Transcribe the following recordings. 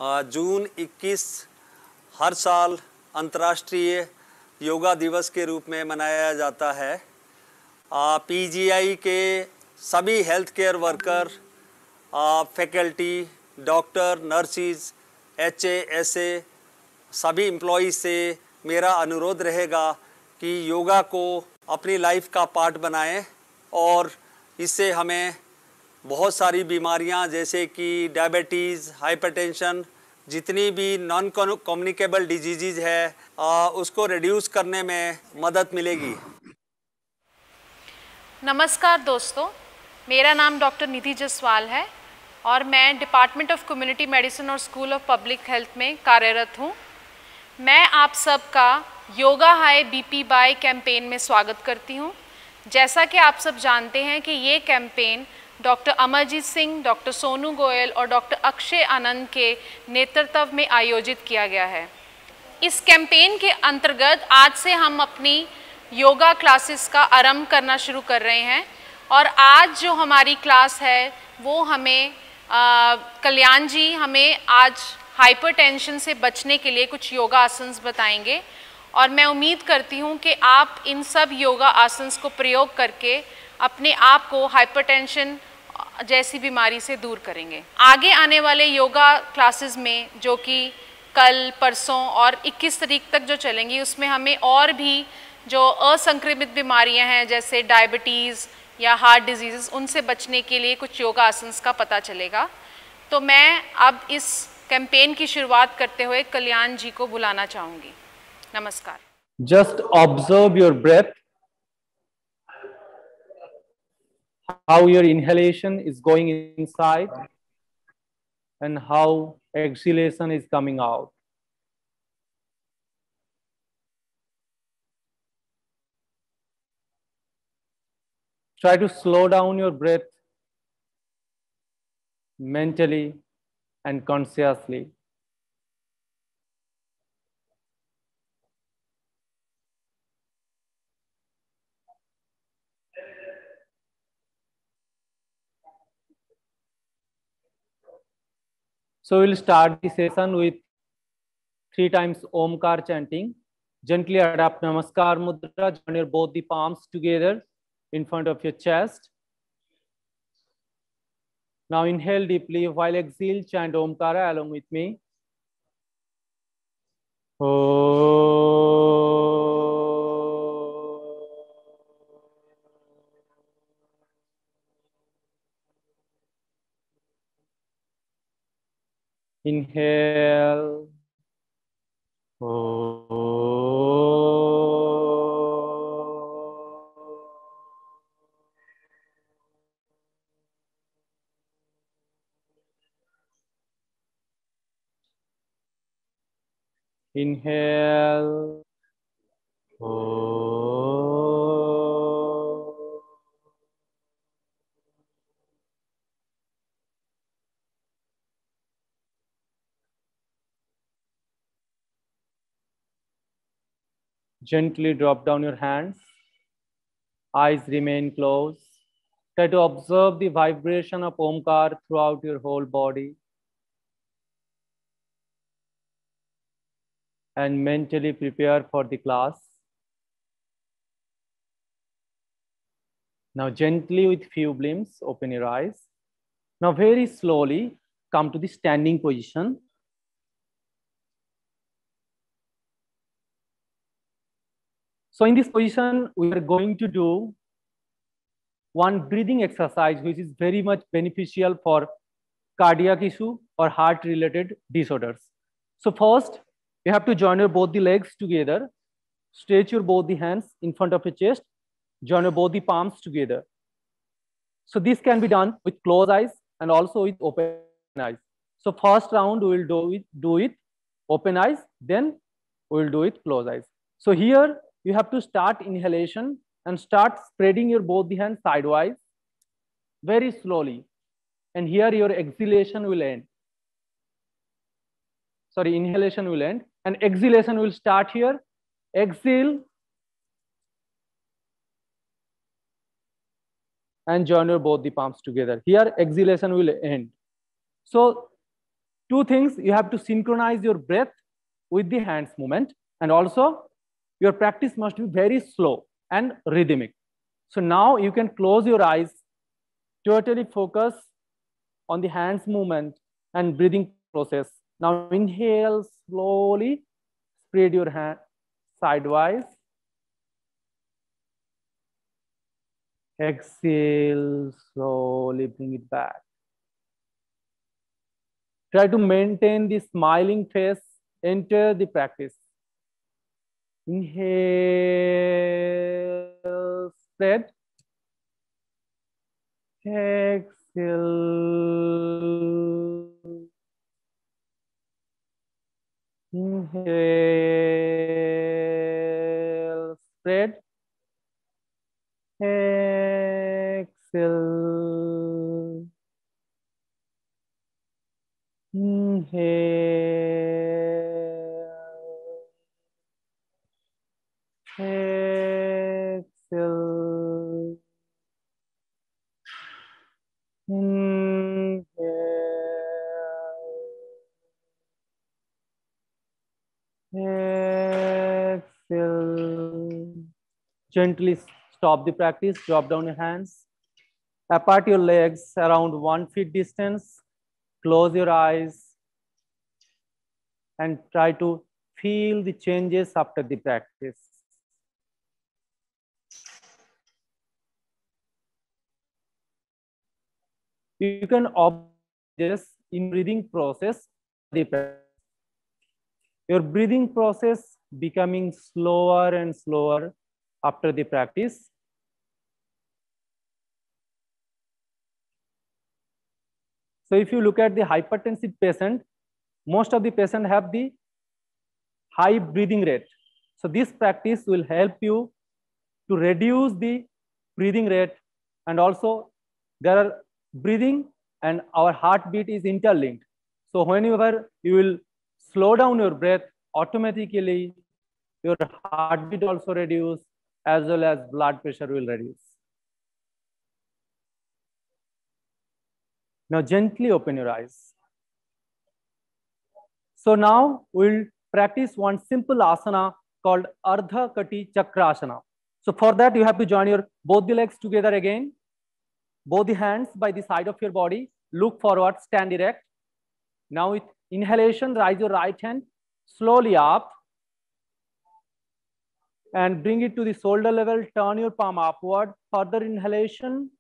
जून 21 हर साल अंतर्राष्ट्रीय योगा दिवस के रूप में मनाया जाता है। पीजीआई के सभी health care worker, faculty, doctor, nurses, HA, SA सभी एम्प्लॉई से मेरा अनुरोध रहेगा कि योगा को अपनी लाइफ का पार्ट बनाएं और इससे हमें बहुत सारी बीमारियां जैसे कि डायबिटीज़, हाइपरटेंशन, जितनी भी नॉन कम्युनिकेबल डिजीज़ है उसको रिड्यूस करने में मदद मिलेगी। नमस्कार दोस्तों, मेरा नाम डॉक्टर निधि जसवाल है और मैं डिपार्टमेंट ऑफ कम्युनिटी मेडिसिन और स्कूल ऑफ पब्लिक हेल्थ में कार्यरत हूँ। मैं आप सबका yoga high BP bye campaign में स्वागत करती हूँ। जैसा कि आप सब जानते हैं कि ये campaign doctor Amarjeet Singh, doctor Sonu Goyal और डॉक्टर अक्षय आनंद के नेतृत्व में आयोजित किया गया है। इस कैंपेन के अंतर्गत आज से हम अपनी योगा क्लासेस का आरंभ करना शुरू कर रहे हैं और आज जो हमारी क्लास है वो हमें कल्याण जी हमें आज हाइपरटेंशन से बचने के लिए कुछ योगा आसन्स बताएंगे और मैं उम्मीद करती हूँ कि आप इन सब योगा आसन्स को प्रयोग करके अपने आप को हाइपरटेंशन जैसी बीमारी से दूर करेंगे। आगे आने वाले योगा क्लासेस में जो कि कल, परसों और 21 तारीख तक जो चलेंगी उसमें हमें और भी जो असंक्रमित बीमारियां हैं जैसे डायबिटीज़ या हार्ट डिजीज़ उनसे बचने के लिए कुछ योगा आसन्स का पता चलेगा। तो मैं अब इस कैंपेन की शुरुआत करते हुए कल्याण जी को बुलाना चाहूँगी। नमस्कार। Just observe your breath, how your inhalation is going inside and how exhalation is coming out. Try to slow down your breath mentally and consciously. So we'll start the session with 3 times Omkar chanting. Gently adapt Namaskar Mudra. Join your both the palms together in front of your chest. Now inhale deeply. While exhale, chant Omkara along with me. Inhale. Inhale. Gently drop down your hands. Eyes remain closed. Try to observe the vibration of Omkar throughout your whole body. And mentally prepare for the class. Now gently with few blinks, open your eyes. Now very slowly come to the standing position. So in this position, we are going to do one breathing exercise, which is very much beneficial for cardiac issue or heart related disorders. So first, you have to join your both the legs together. Stretch your both the hands in front of your chest. Join your both the palms together. So this can be done with closed eyes and also with open eyes. So first round we will do it open eyes, then we will do it closed eyes. So here you have to start inhalation and start spreading your both the hands sidewise very slowly. And here your exhalation will end. Sorry, inhalation will end and exhalation will start here. Exhale and join your both the palms together. Here exhalation will end. So Two things, you have to synchronize your breath with the hands movement, and also your practice must be very slow and rhythmic. So now you can close your eyes, totally focus on the hands movement and breathing process. Now inhale slowly, spread your hand sidewise. Exhale, slowly bring it back. Try to maintain the smiling face, enter the practice. Inhale, spread. Exhale. Inhale, spread. Exhale. Inhale. Exhale. Inhale. Exhale. Gently stop the practice. Drop down your hands. Apart your legs around 1 feet distance. Close your eyes and try to feel the changes after the practice. You can observe this in breathing process. Your breathing process becoming slower and slower after the practice. So if you look at the hypertensive patient, most of the patients have the high breathing rate. So this practice will help you to reduce the breathing rate, and also there are breathing and our heartbeat is interlinked. So whenever you will slow down your breath, automatically your heartbeat also reduce, as well as blood pressure will reduce. Now gently open your eyes. So now we'll practice one simple asana called Ardha Kati Chakrasana. So for that, you have to join your both the legs together again. Both the hands by the side of your body. Look forward, stand erect. Now with inhalation, raise your right hand slowly up and bring it to the shoulder level. Turn your palm upward. Further inhalation,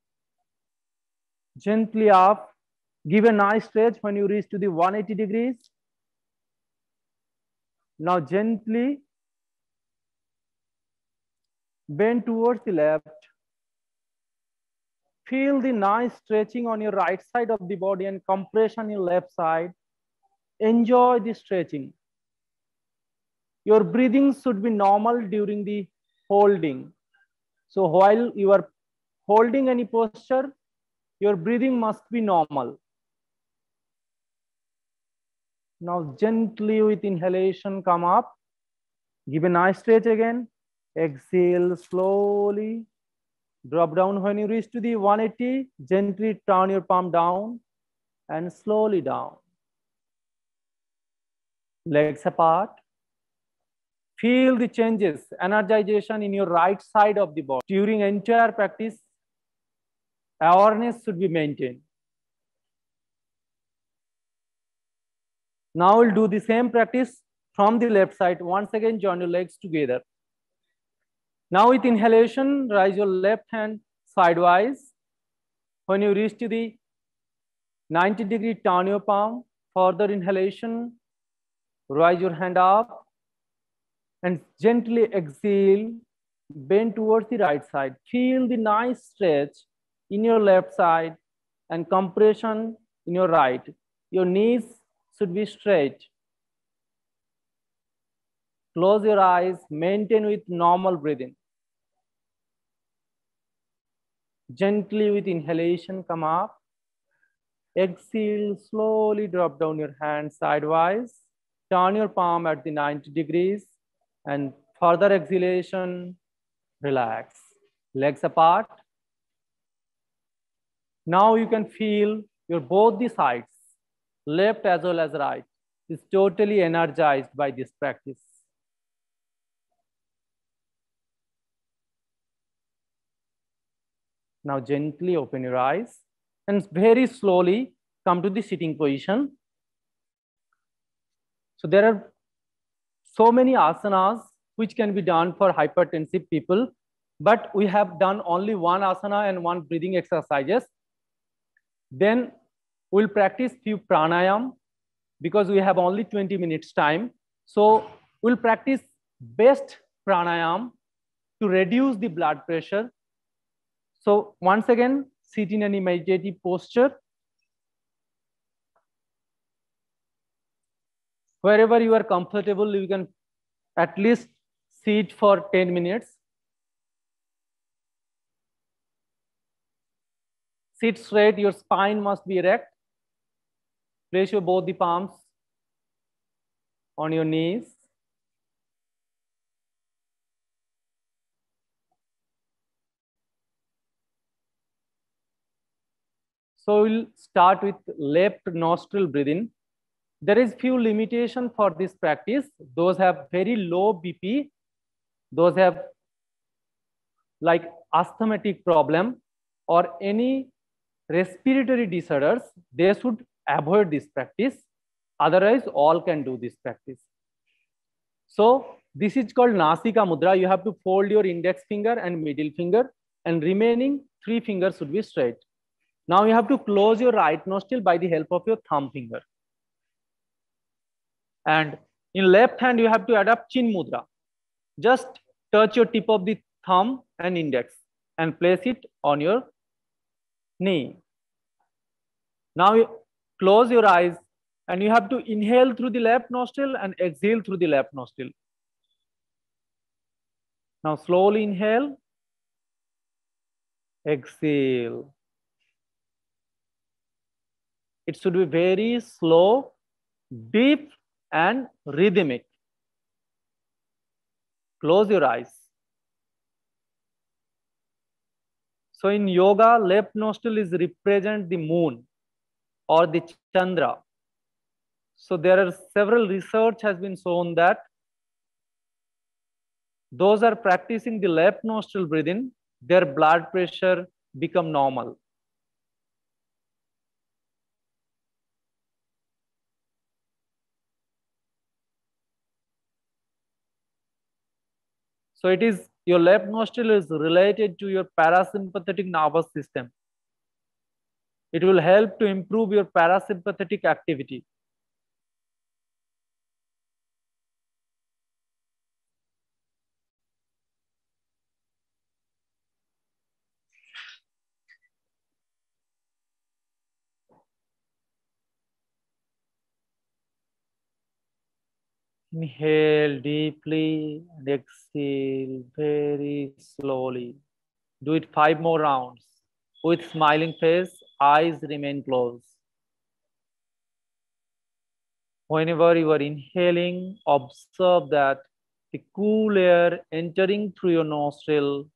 gently up. Give a nice stretch when you reach to the 180 degrees. Now gently bend towards the left. Feel the nice stretching on your right side of the body and compression on your left side. Enjoy the stretching. Your breathing should be normal during the holding. So while you are holding any posture, your breathing must be normal. Now gently with inhalation, come up. Give a nice stretch again. Exhale slowly. Drop down when you reach to the 180. Gently turn your palm down and slowly down. Legs apart. Feel the changes, energization in your right side of the body. During entire practice, awareness should be maintained. Now we'll do the same practice from the left side. Once again, join your legs together. Now with inhalation, raise your left hand sidewise. When you reach to the 90 degree, turn your palm. Further inhalation, raise your hand up and gently exhale, bend towards the right side. Feel the nice stretch in your left side and compression in your right. Your knees should be straight. Close your eyes, maintain with normal breathing. Gently with inhalation, come up. Exhale, slowly drop down your hand sidewise. Turn your palm at the 90 degrees and further exhalation, relax. Legs apart. Now you can feel your both the sides. left as well as right, is totally energized by this practice. Now gently open your eyes and very slowly come to the sitting position. So there are so many asanas which can be done for hypertensive people, but we have done only one asana and one breathing exercises. Then we'll practice few pranayam because we have only 20 minutes time. So we'll practice best pranayam to reduce the blood pressure. So once again, sit in any meditative posture. Wherever you are comfortable, you can at least sit for 10 minutes. Sit straight, your spine must be erect. Place your both the palms on your knees. So we'll start with left nostril breathing. There is few limitation for this practice. Those have very low BP, those have like asthmatic problem or any respiratory disorders, they should avoid this practice. Otherwise, all can do this practice. So this is called Nasika Mudra. You have to fold your index finger and middle finger, and remaining 3 fingers should be straight. Now you have to close your right nostril by the help of your thumb finger. And in left hand, you have to adopt Chin Mudra. Just touch your tip of the thumb and index and place it on your knee. Now you close your eyes and you have to inhale through the left nostril and exhale through the left nostril. Now slowly inhale, exhale. It should be very slow, deep, and rhythmic. Close your eyes. So in yoga, left nostril is represent the moon or the Chandra. So there are several research has been shown that those are practicing the left nostril breathing, their blood pressure become normal. So it is your left nostril is related to your parasympathetic nervous system. It will help to improve your parasympathetic activity. Inhale deeply and exhale very slowly. Do it 5 more rounds. With smiling face, eyes remain closed. Whenever you are inhaling, observe that the cool air entering through your nostril.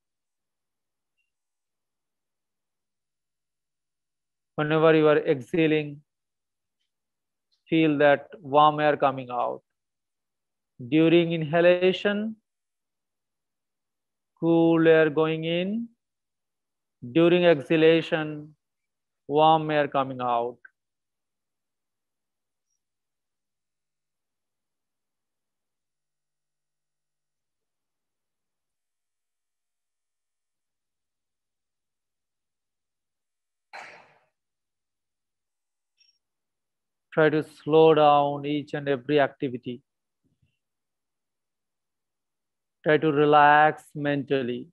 Whenever you are exhaling, feel that warm air coming out. During inhalation, cool air going in. During exhalation, warm air coming out. Try to slow down each and every activity. Try to relax mentally.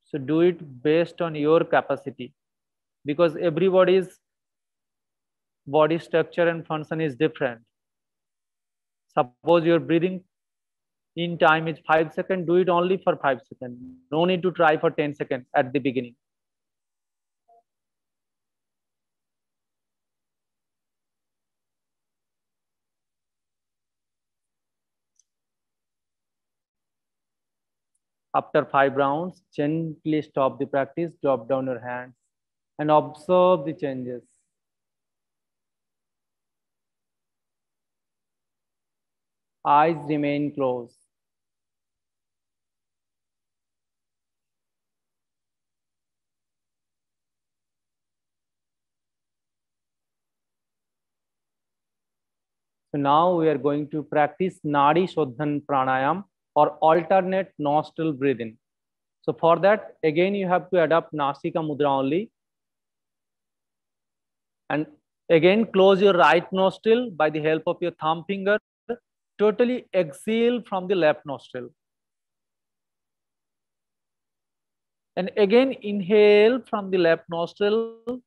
So do it based on your capacity, because everybody's body structure and function is different. Suppose your breathing in time is 5 seconds, do it only for 5 seconds. No need to try for 10 seconds at the beginning. After 5 rounds, gently stop the practice, drop down your hands and observe the changes. Eyes remain closed. So now we are going to practice Nadi Shodhan Pranayam or alternate nostril breathing. So for that, again, you have to adopt Nasika Mudra only. And again, close your right nostril by the help of your thumb finger. Totally exhale from the left nostril. And again, inhale from the left nostril.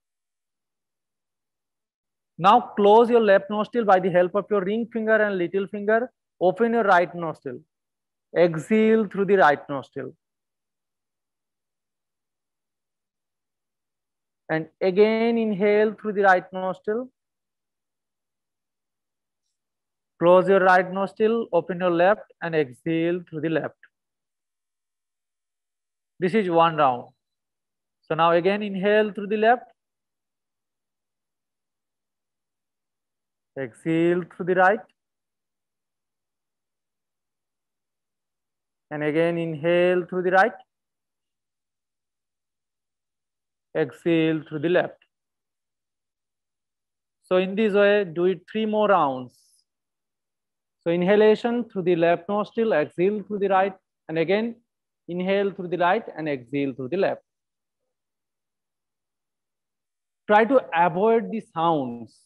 Now close your left nostril by the help of your ring finger and little finger. Open your right nostril. Exhale through the right nostril. And again, inhale through the right nostril. Close your right nostril, open your left, and exhale through the left. This is one round. So now again, inhale through the left. Exhale through the right. And again, inhale through the right. Exhale through the left. So in this way, do it 3 more rounds. So inhalation through the left nostril, exhale through the right, and again, inhale through the right and exhale through the left. Try to avoid the sounds.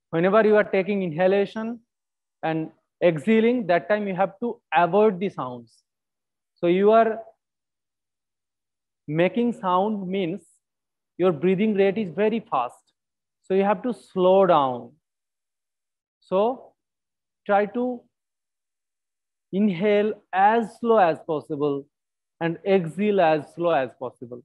Whenever you are taking inhalation and exhaling, that time you have to avoid the sounds. So you are making sound means your breathing rate is very fast. So you have to slow down. So try to inhale as slow as possible and exhale as slow as possible.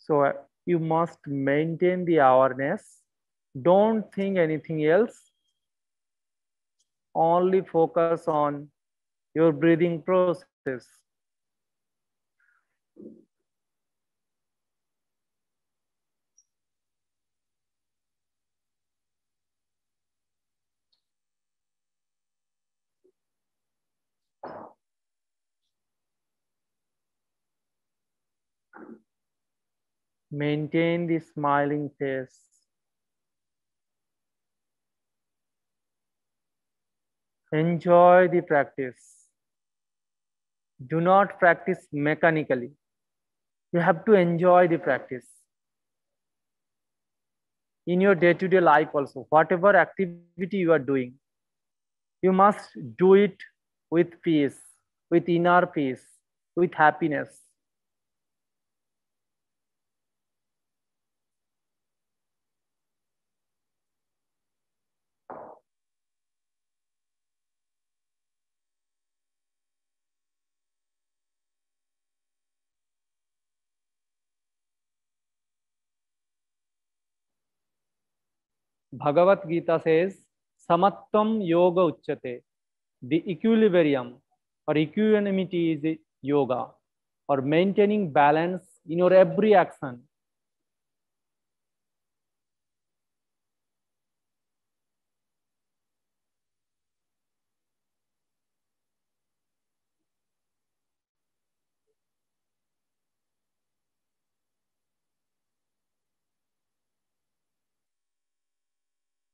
So you must maintain the awareness. Don't think anything else. Only focus on your breathing process. Maintain the smiling face. Enjoy the practice. Do not practice mechanically. You have to enjoy the practice. In your day-to-day life also, whatever activity you are doing, you must do it with peace, with inner peace, with happiness. Bhagavad Gita says, Samatvam yoga uchyate. The equilibrium or equanimity is yoga, or maintaining balance in your every action.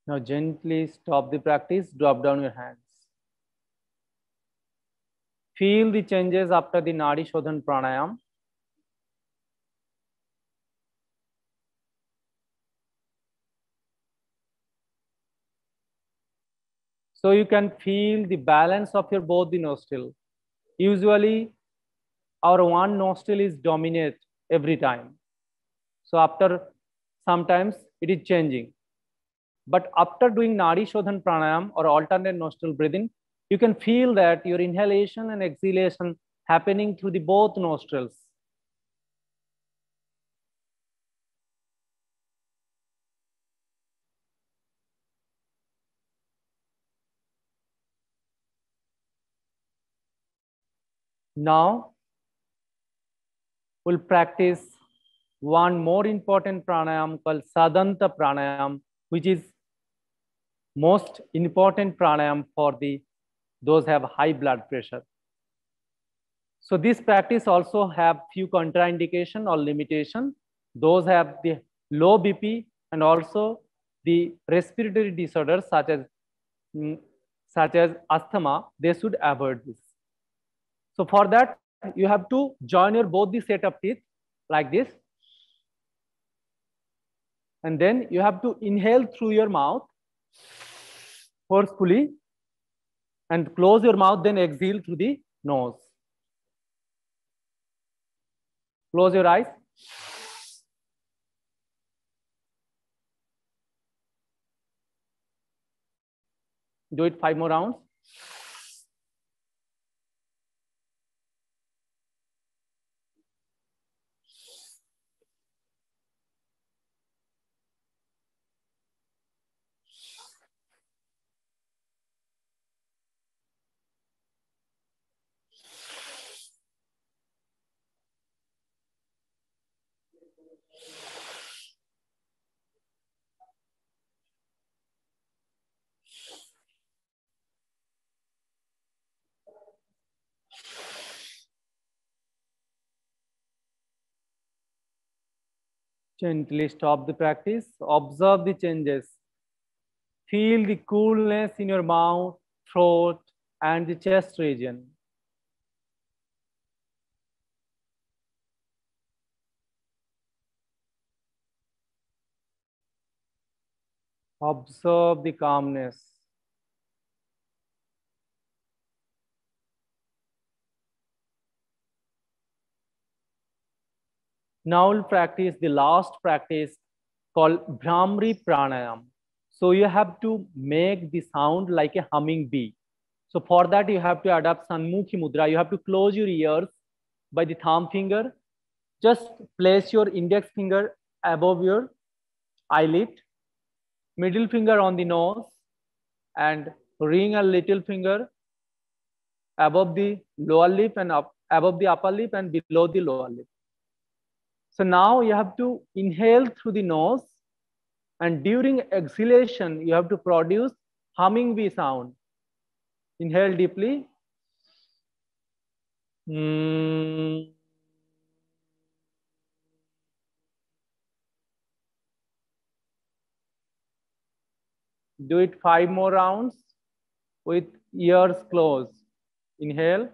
Now gently stop the practice, drop down your hands. Feel the changes after the Nadi Shodhan Pranayam. So you can feel the balance of your both the nostril. Usually our one nostril is dominant every time. So after sometimes it is changing. But after doing Nadi Shodhan Pranayam or alternate nostril breathing, you can feel that your inhalation and exhalation happening through the both nostrils. Now we'll practice one more important pranayam called Sadanta Pranayam, which is most important pranayam for those have high blood pressure. So this practice also have few contraindication or limitation. Those have the low BP and also the respiratory disorders such as asthma, they should avoid this. So for that, you have to join your both the set of teeth like this. And then you have to inhale through your mouth forcefully and close your mouth, then exhale through the nose. Close your eyes. Do it 5 more rounds. Gently stop the practice. Observe the changes. Feel the coolness in your mouth, throat, and the chest region. Observe the calmness. Now we'll practice the last practice called Bhramari Pranayam. So you have to make the sound like a humming bee. So for that, you have to adopt Sanmukhi Mudra. You have to close your ears by the thumb finger. Just place your index finger above your eyelid, middle finger on the nose, and ring a little finger above the lower lip and above the upper lip and below the lower lip. So now you have to inhale through the nose, and during exhalation, you have to produce humming bee sound. Inhale deeply. Do it 5 more rounds with ears closed. Inhale.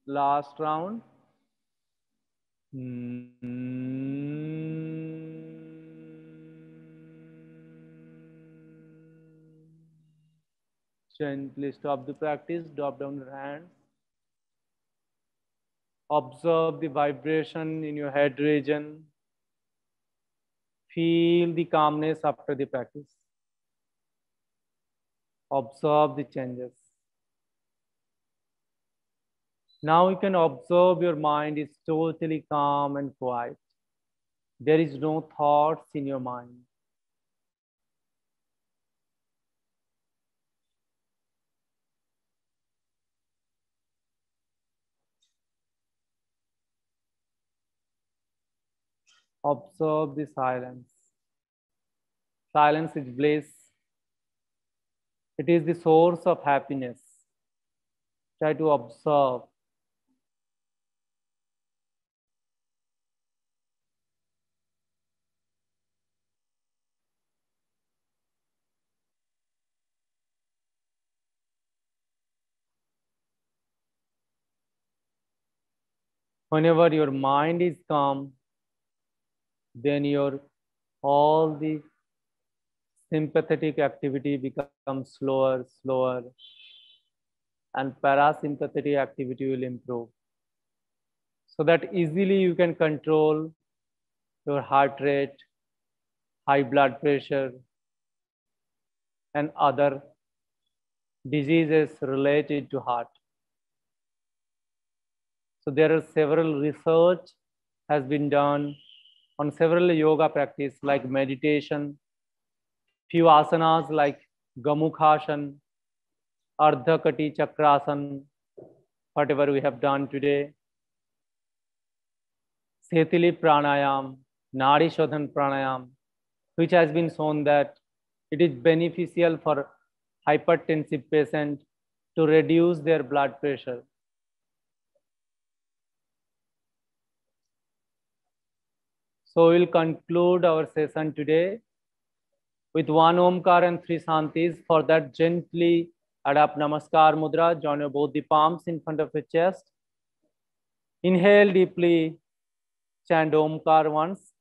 Last round. Gently stop the practice, drop down your hands. Observe the vibration in your head region. Feel the calmness after the practice. Observe the changes. Now you can observe your mind is totally calm and quiet. There is no thoughts in your mind. Observe the silence. Silence is bliss. It is the source of happiness. Try to observe. Whenever your mind is calm, then your all the sympathetic activity becomes slower, and parasympathetic activity will improve. So that easily you can control your heart rate, high blood pressure, and other diseases related to heart. So there are several research has been done on several yoga practice like meditation, few asanas like Gamukhasana, Ardha Kati Chakrasana, whatever we have done today, Setili Pranayam, Nadi Shodhan Pranayam, which has been shown that it is beneficial for hypertensive patient to reduce their blood pressure. So we'll conclude our session today with one Omkar and three Shantis. For that, gently adapt Namaskar Mudra. Join your both the palms in front of your chest. Inhale deeply. Chant Omkar once.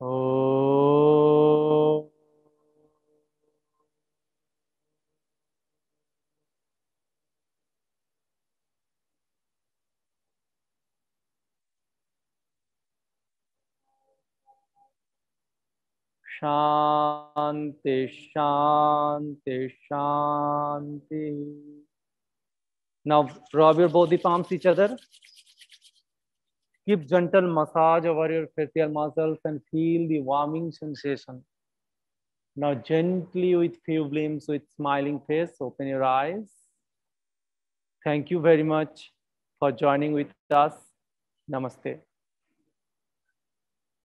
Om. Shanti, Shanti, Shanti. Now rub your both the palms each other. Keep gentle massage over your facial muscles and feel the warming sensation. Now gently with few blinks with smiling face, open your eyes. Thank you very much for joining with us. Namaste.